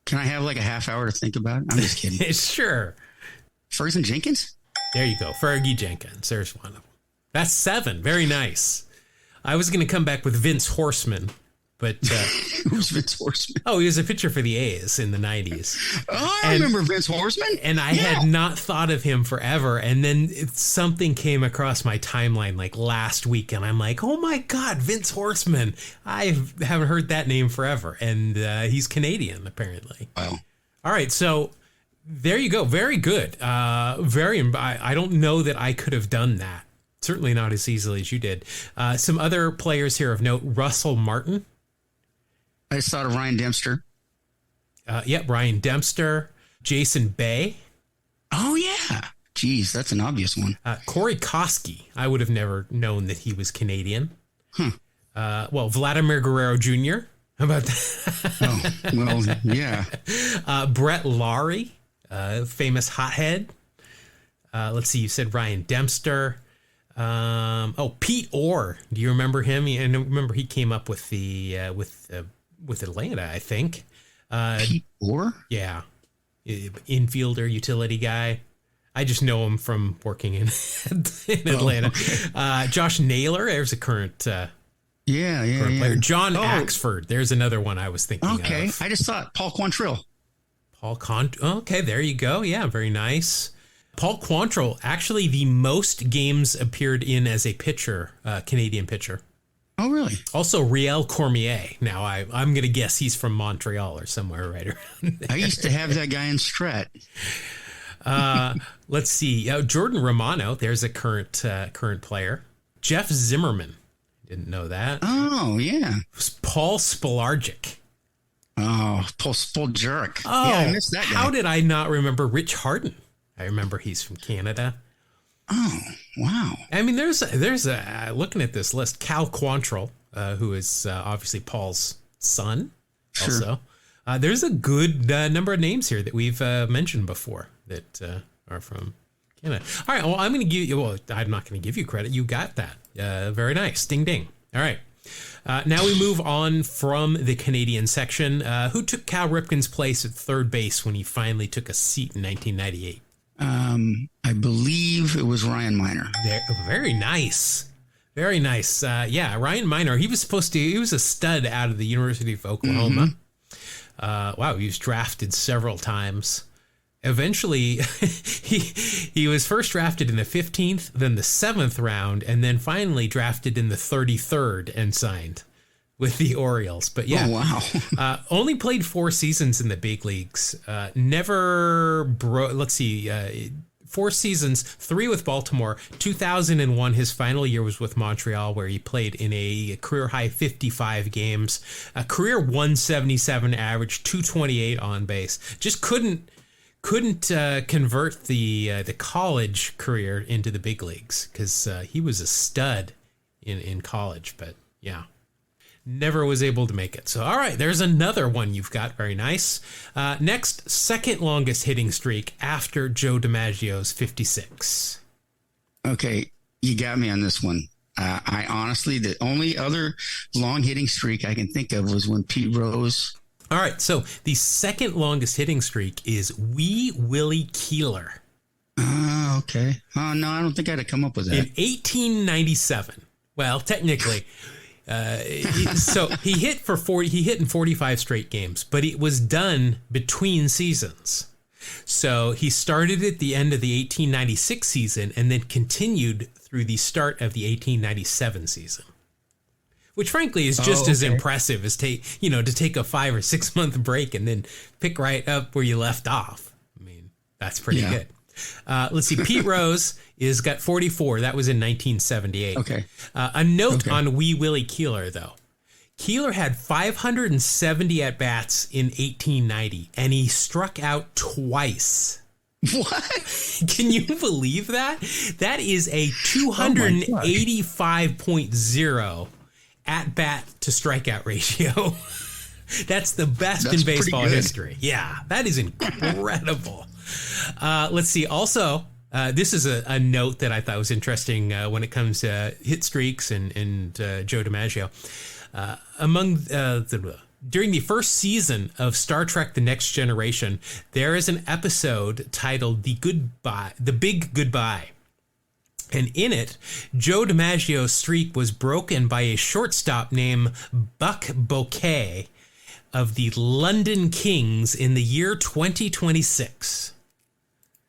Can I have like a half hour to think about it? I'm just kidding. Sure. Ferguson Jenkins? There you go. Fergie Jenkins. There's one of them. That's 7. Very nice. I was going to come back with Vince Horseman, but... Who's Vince Horseman? Oh, he was a pitcher for the A's in the 90s. Oh, I remember Vince Horseman. And I had not thought of him forever. And then something came across my timeline like last week, and I'm like, oh my God, Vince Horseman. I haven't heard that name forever. And he's Canadian, apparently. Wow. All right, so... There you go. Very good. I don't know that I could have done that. Certainly not as easily as you did. Some other players here of note. Russell Martin. I just thought of Ryan Dempster. Ryan Dempster. Jason Bay. Oh, yeah. Geez, that's an obvious one. Corey Koski. I would have never known that he was Canadian. Vladimir Guerrero Jr. How about that? Oh, well, yeah. Brett Laurie, famous hothead. Let's see, you said Ryan Dempster. Pete Orr. Do you remember him? I remember he came up with the with Atlanta, I think. Pete Orr? Yeah. Infielder, utility guy. I just know him from working in Atlanta. Okay. Josh Naylor, there's a current current player. John Axford, there's another one I was thinking of. Okay, I just thought Paul Quantrill. Okay, there you go. Yeah, very nice. Paul Quantrill, actually the most games appeared in as a pitcher, Canadian pitcher. Oh, really? Also, Riel Cormier. Now, I'm going to guess he's from Montreal or somewhere right around there. I used to have that guy in Strat. Let's see. Jordan Romano, there's a current player. Jeff Zimmerman. Didn't know that. Oh, yeah. Paul Spolarczyk. Oh, Paul Spolarczyk. Oh, yeah, I missed that guy. How did I not remember Rich Harden? I remember he's from Canada. Oh, wow. I mean, there's looking at this list, Cal Quantrill, who is obviously Paul's son. Sure. Also, there's a good number of names here that we've mentioned before that are from Canada. All right. Well, I'm going to give you. Well, I'm not going to give you credit. You got that. Very nice. Ding ding. All right. Now we move on from the Canadian section. Who took Cal Ripken's place at third base when he finally took a seat in 1998? I believe it was Ryan Miner. Very nice. Very nice. Ryan Miner. He was a stud out of the University of Oklahoma. Mm-hmm. Wow, he was drafted several times. Eventually, he was first drafted in the 15th, then the 7th round, and then finally drafted in the 33rd and signed with the Orioles. But yeah, oh, wow. Only played 4 seasons in the big leagues. Never broke. Let's see, 4 seasons, 3 with Baltimore. 2001, his final year was with Montreal, where he played in a career high 55 games, a career 177 average, 228 on base. Just couldn't convert the college career into the big leagues because he was a stud in college. But yeah. Never was able to make it. So, all right, there's another one you've got. Very nice. Next, second longest hitting streak after Joe DiMaggio's 56. Okay, you got me on this one. I honestly, the only other long hitting streak I can think of was when Pete Rose. All right, so the second longest hitting streak is Wee Willie Keeler. Oh, okay. Oh, no, I don't think I'd have come up with that. In 1897. Well, technically... so he hit for 40. He hit in 45 straight games, but it was done between seasons. So he started at the end of the 1896 season and then continued through the start of the 1897 season, which frankly is just as impressive as to take a 5 or 6 month break and then pick right up where you left off. I mean, that's pretty good. Let's see. Pete Rose is got 44. That was in 1978. Okay. A note on Wee Willie Keeler, though. Keeler had 570 at-bats in 1890, and he struck out twice. What? Can you believe that? That is a 285.0 at-bat to strikeout ratio. That's the best in baseball history. Yeah, that is incredible. Let's see. Also, this is a note that I thought was interesting when it comes to hit streaks and Joe DiMaggio. During the first season of Star Trek: The Next Generation, there is an episode titled "The Big Goodbye." And in it, Joe DiMaggio's streak was broken by a shortstop named Buck Bouquet of the London Kings in the year 2026.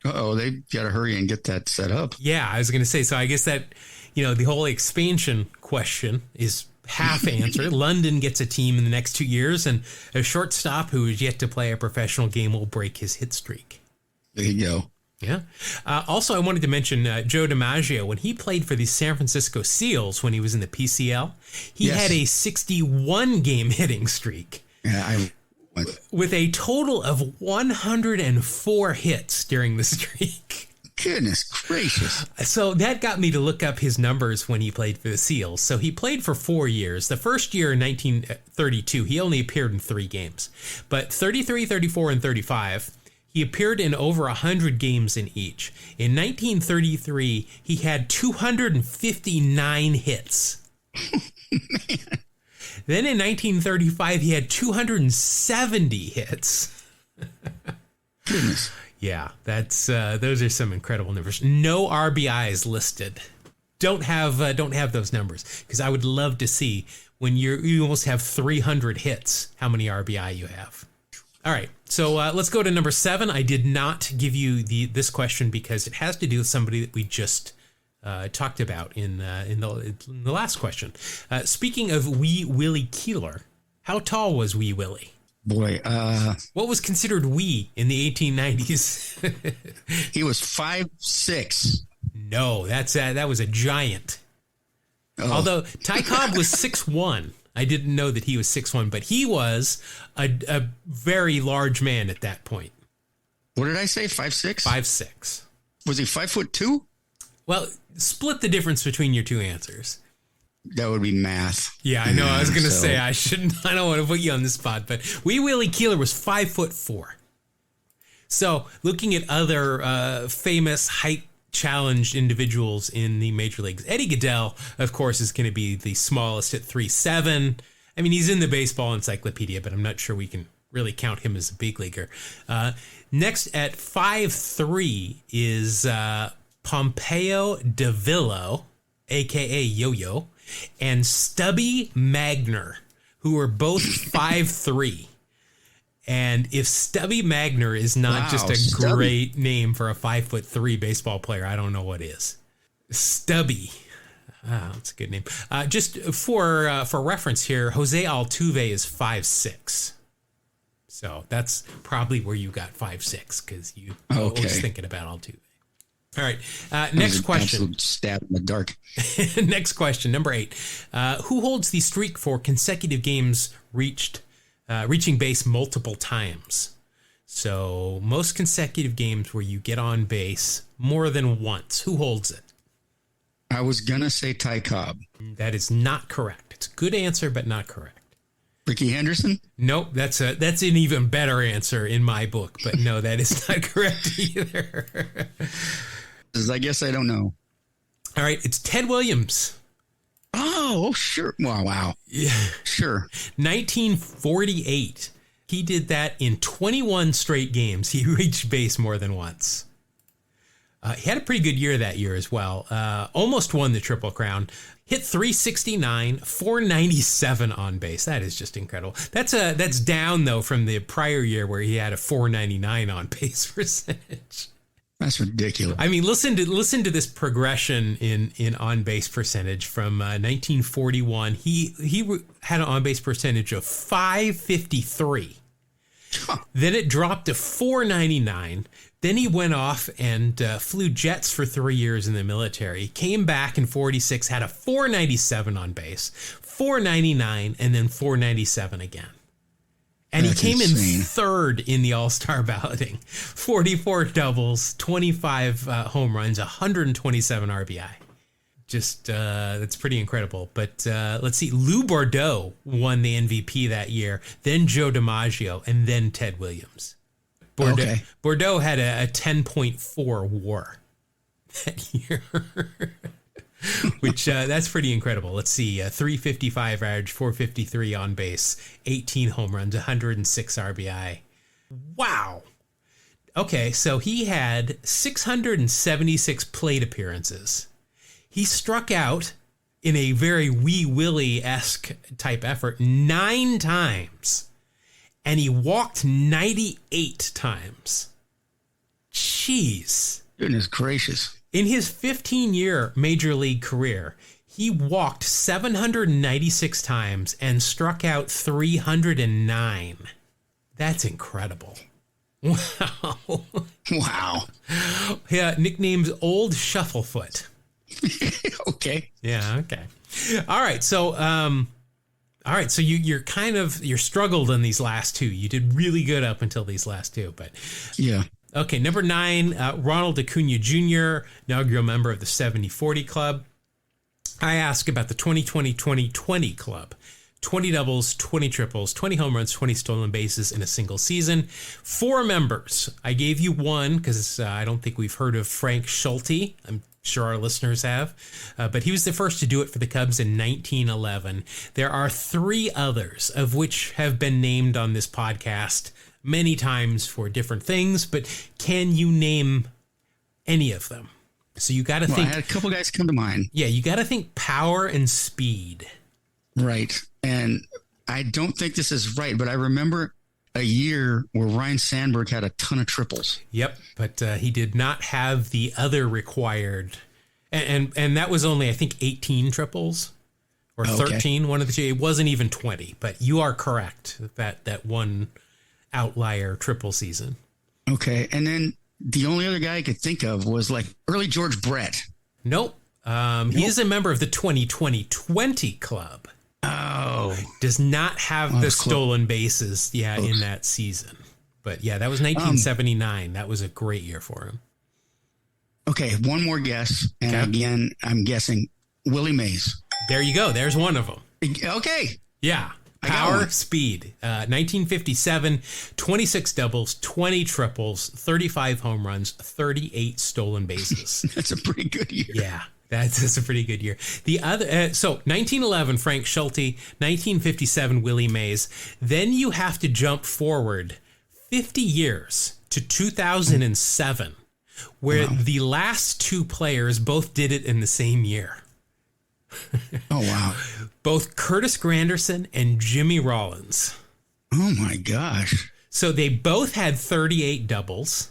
Uh-oh, they got to hurry and get that set up. Yeah, I was going to say, so I guess that, the whole expansion question is half answered. London gets a team in the next 2 years, and a shortstop who is yet to play a professional game will break his hit streak. There you go. Yeah. Also, I wanted to mention Joe DiMaggio. When he played for the San Francisco Seals when he was in the PCL, he had a 61-game hitting streak. Yeah, with a total of 104 hits during the streak. Goodness gracious. So that got me to look up his numbers when he played for the Seals. So he played for 4 years. The first year in 1932, he only appeared in 3 games. But 33, 34, and 35, he appeared in over 100 games in each. In 1933, he had 259 hits. Then in 1935, he had 270 hits. Goodness. Yeah, that's those are some incredible numbers. No RBIs listed. Don't have those numbers, because I would love to see when you almost have 300 hits, how many RBI you have. All right, so let's go to number 7. I did not give you this question because it has to do with somebody that we just talked about in the last question. Speaking of Wee Willie Keeler, how tall was Wee Willie? Boy, what was considered wee in the 1890s? he was 5'6". No, that was a giant. Oh. Although Ty Cobb was 6'1". I didn't know that he was 6'1", but he was a very large man at that point. What did I say? 5'6"? 5'6". Was he 5'2"? Well, split the difference between your two answers. That would be math. Yeah, I know. I was going to say I don't want to put you on the spot, but Wee Willie Keeler was 5'4". So, looking at other famous height challenged individuals in the major leagues, Eddie Gaedel, of course, is going to be the smallest at 3'7". I mean, he's in the baseball encyclopedia, but I'm not sure we can really count him as a big leaguer. Next at 5'3" is Pompeo DeVillo, a.k.a. Yo-Yo, and Stubby Magner, who are both 5'3". And if Stubby Magner is not just a great name for a 5'3" baseball player, I don't know what is. Stubby. Wow, that's a good name. Just for reference here, Jose Altuve is 5'6". So that's probably where you got 5'6", because you always thinking about Altuve. All right. Next question. Absolute stab in the dark. Next question, number 8. Who holds the streak for consecutive games reaching base multiple times? So most consecutive games where you get on base more than once. Who holds it? I was going to say Ty Cobb. That is not correct. It's a good answer, but not correct. Ricky Henderson? Nope, that's an even better answer in my book, but no, that is not correct either. I guess I don't know. All right, it's Ted Williams. Oh, sure. Wow. Yeah. Sure. 1948. He did that in 21 straight games. He reached base more than once. He had a pretty good year that year as well. Almost won the Triple Crown. Hit 369, 497 on base. That is just incredible. That's down, though, from the prior year where he had a 499 on base percentage. That's ridiculous. I mean, listen to this progression in on base percentage from 1941. He had an on base percentage of 553. Huh. Then it dropped to 499. Then he went off and flew jets for 3 years in the military. Came back in 46, had a 497 on base, 499, and then 497 again. And he came insane. In third in the All-Star balloting. 44 doubles, 25 home runs, 127 RBI. Just, that's pretty incredible. But let's see, Lou Bordeaux won the MVP that year, then Joe DiMaggio, and then Ted Williams. Bordeaux had a 10.4 WAR that year. Which that's pretty incredible. Let's see, 355 average, 453 on base, 18 home runs, 106 RBI. Wow. Okay, so he had 676 plate appearances. He struck out in a very Wee Willie-esque type effort 9 times, and he walked 98 times. Jeez. Goodness gracious. In his 15-year major league career, he walked 796 times and struck out 309. That's incredible. Wow. Wow. Yeah, nicknamed Old Shufflefoot. Okay. Yeah, okay. All right, so you're struggled in these last two. You did really good up until these last two, but yeah. Okay, number 9, Ronald Acuna Jr., inaugural member of the 70-40 Club. I ask about the 2020-2020 Club. 20 doubles, 20 triples, 20 home runs, 20 stolen bases in a single season. 4 members. I gave you one because I don't think we've heard of Frank Schulte. I'm sure our listeners have. But he was the first to do it for the Cubs in 1911. There are 3 others, of which have been named on this podcast many times for different things. But can you name any of them? So you got to think. I had a couple guys come to mind. Yeah, you got to think power and speed. Right. And I don't think this is right, but I remember a year where Ryan Sandberg had a ton of triples. Yep, but he did not have the other required. And that was only, I think, 18 triples or 13, one of the two. It wasn't even 20, but you are correct that one outlier triple season. Okay. And then the only other guy I could think of was like early George Brett. Nope. He is a member of the 2020-20 Club. Oh. Does not have the stolen bases, in that season. But, yeah, that was 1979. That was a great year for him. Okay, one more guess. And again, I'm guessing Willie Mays. There you go. There's one of them. Okay. Yeah. Power, speed. 1957, 26 doubles, 20 triples, 35 home runs, 38 stolen bases. That's a pretty good year. Yeah, that's a pretty good year. The other, so 1911, Frank Schulte, 1957, Willie Mays. Then you have to jump forward 50 years to 2007, where the last 2 players both did it in the same year. Oh, wow. Both Curtis Granderson and Jimmy Rollins. Oh, my gosh. So they both had 38 doubles.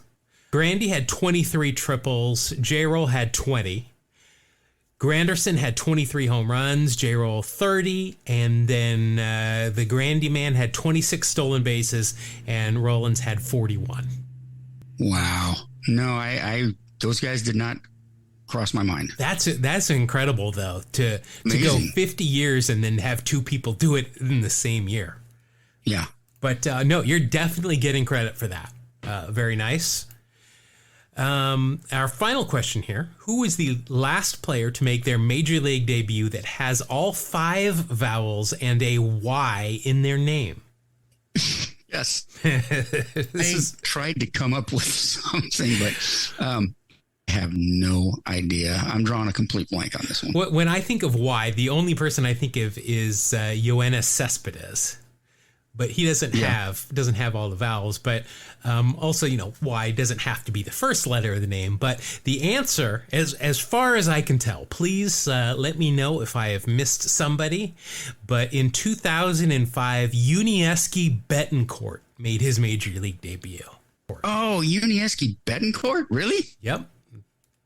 Grandy had 23 triples. J-Roll had 20. Granderson had 23 home runs. J-Roll 30. And then the Grandy man had 26 stolen bases. And Rollins had 41. Wow. No, I those guys did not cross my mind. That's incredible, though, to go 50 years and then have 2 people do it in the same year. Yeah. But no, you're definitely getting credit for that. Very nice. Our final question here. Who is the last player to make their major league debut that has all 5 vowels and a Y in their name? Yes. I tried to come up with something, but I have no idea. I'm drawing a complete blank on this one. When I think of Y, the only person I think of is Yoenis Cespedes. But he doesn't have all the vowels. But also, Y doesn't have to be the first letter of the name. But the answer, as far as I can tell, please let me know if I have missed somebody. But in 2005, Yuniesky Betancourt made his major league debut. Oh, Yuniesky Betancourt? Really? Yep.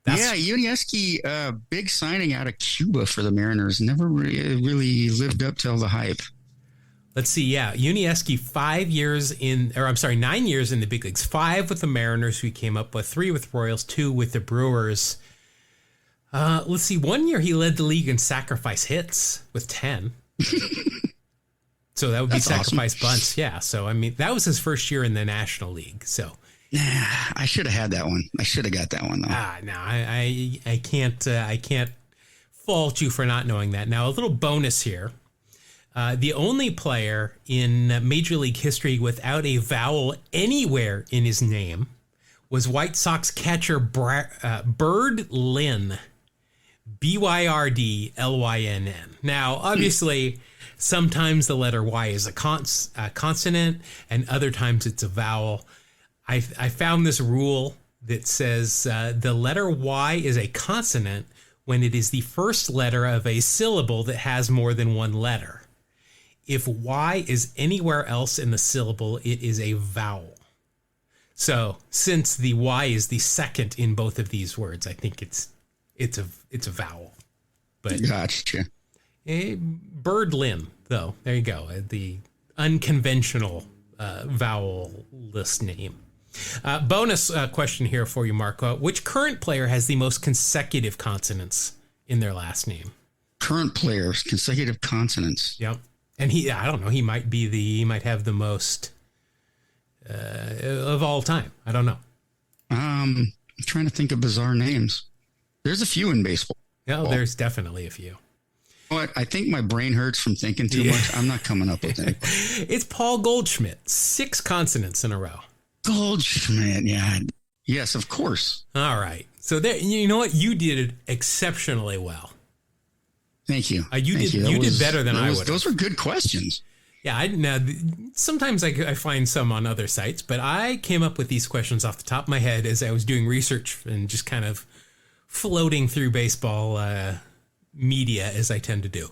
Yuniesky, big signing out of Cuba for the Mariners. Never really lived up to the hype. Let's see. Yeah. Yuniesky 9 years in the big leagues, 5 with the Mariners, who he came up with, 3 with Royals, 2 with the Brewers. Let's see. 1 year he led the league in sacrifice hits with 10. So that would be sacrifice bunts. Yeah. So, I mean, that was his first year in the National League. So. I should have had that one. I should have got that one, though. No, I can't fault you for not knowing that. Now, a little bonus here. The only player in Major League history without a vowel anywhere in his name was White Sox catcher Bird Lynn, Byrdlynn. Now, obviously, sometimes the letter Y is a consonant, and other times it's a vowel. I found this rule that says the letter Y is a consonant when it is the first letter of a syllable that has more than one letter. If Y is anywhere else in the syllable, it is a vowel. So since the Y is the second in both of these words, I think it's a vowel. But gotcha. Bird Lynn, though. There you go. The unconventional vowel-less name. Bonus question here for you, Marco. Which current player has the most consecutive consonants in their last name? Current players, consecutive consonants. Yep. And I don't know, he might have the most of all time. I don't know. I'm trying to think of bizarre names. There's a few in baseball. Yeah, there's definitely a few. But I think my brain hurts from thinking too much. I'm not coming up with anything. It's Paul Goldschmidt. 6 consonants in a row. Goldschmidt, yeah. Yes, of course. All right. So there, you know what? You did exceptionally well. Thank you. You did better than I would. Those were good questions. Yeah, sometimes I find some on other sites, but I came up with these questions off the top of my head as I was doing research and just kind of floating through baseball media as I tend to do.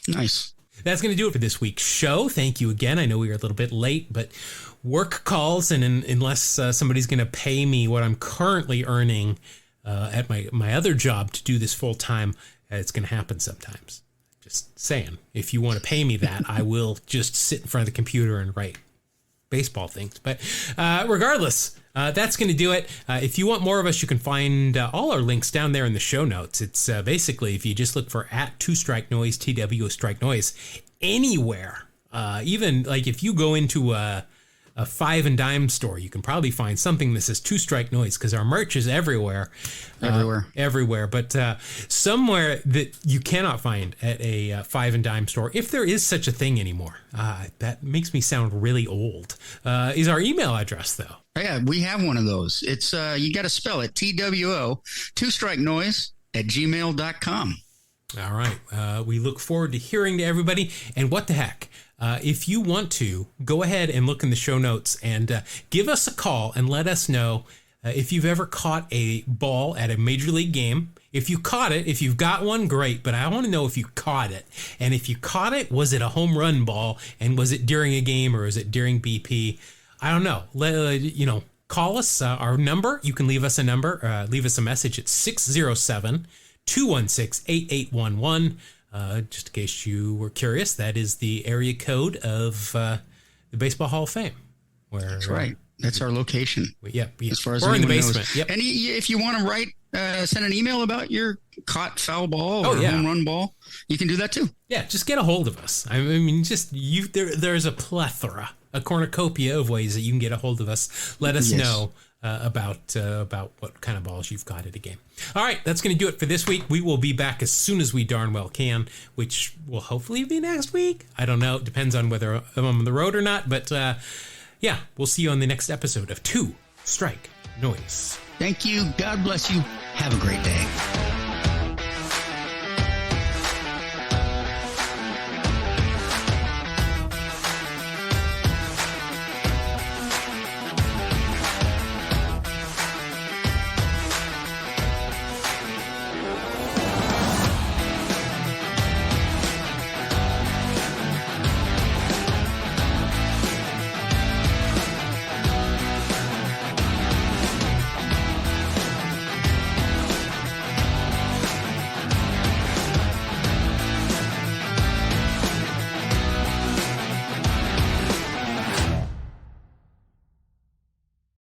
Nice. That's going to do it for this week's show. Thank you again. I know we were a little bit late, but work calls, and unless somebody's going to pay me what I'm currently earning at my other job to do this full time, it's going to happen sometimes. Just saying, if you want to pay me that, I will just sit in front of the computer and write baseball things. But regardless, that's going to do it. If you want more of us, you can find all our links down there in the show notes. It's basically, if you just look for @2StrikeNoise, TWO Strike Noise, anywhere. Even like if you go into a 5 and dime store, you can probably find something that says 2 Strike Noise, because our merch is everywhere. Everywhere. But somewhere that you cannot find at a 5 and dime store, if there is such a thing anymore, that makes me sound really old, is our email address, though. Yeah, we have one of those. It's you got to spell it TWO, 2StrikeNoise @gmail.com. All right. We look forward to hearing to everybody. And what the heck? If you want to, go ahead and look in the show notes and give us a call and let us know if you've ever caught a ball at a major league game. If you caught it, if you've got one, great. But I want to know if you caught it. And if you caught it, was it a home run ball? And was it during a game, or was it during BP? I don't know. Call us. Our number, you can leave us a number. Leave us a message at 607-216-8811. Just in case you were curious, that is the area code of the Baseball Hall of Fame. That's right. That's our location. Yeah. As far as we're in the basement. Knows. Yep. And if you want to write, send an email about your caught foul ball or home run ball, you can do that too. Yeah, just get a hold of us. I mean, there's a plethora, a cornucopia of ways that you can get a hold of us. Let us know about what kind of balls you've got at a game. All right, that's going to do it for this week. We will be back as soon as we darn well can, which will hopefully be next week. I don't know. It depends on whether I'm on the road or not. But yeah, we'll see you on the next episode of 2 Strike Noise. Thank you. God bless you. Have a great day.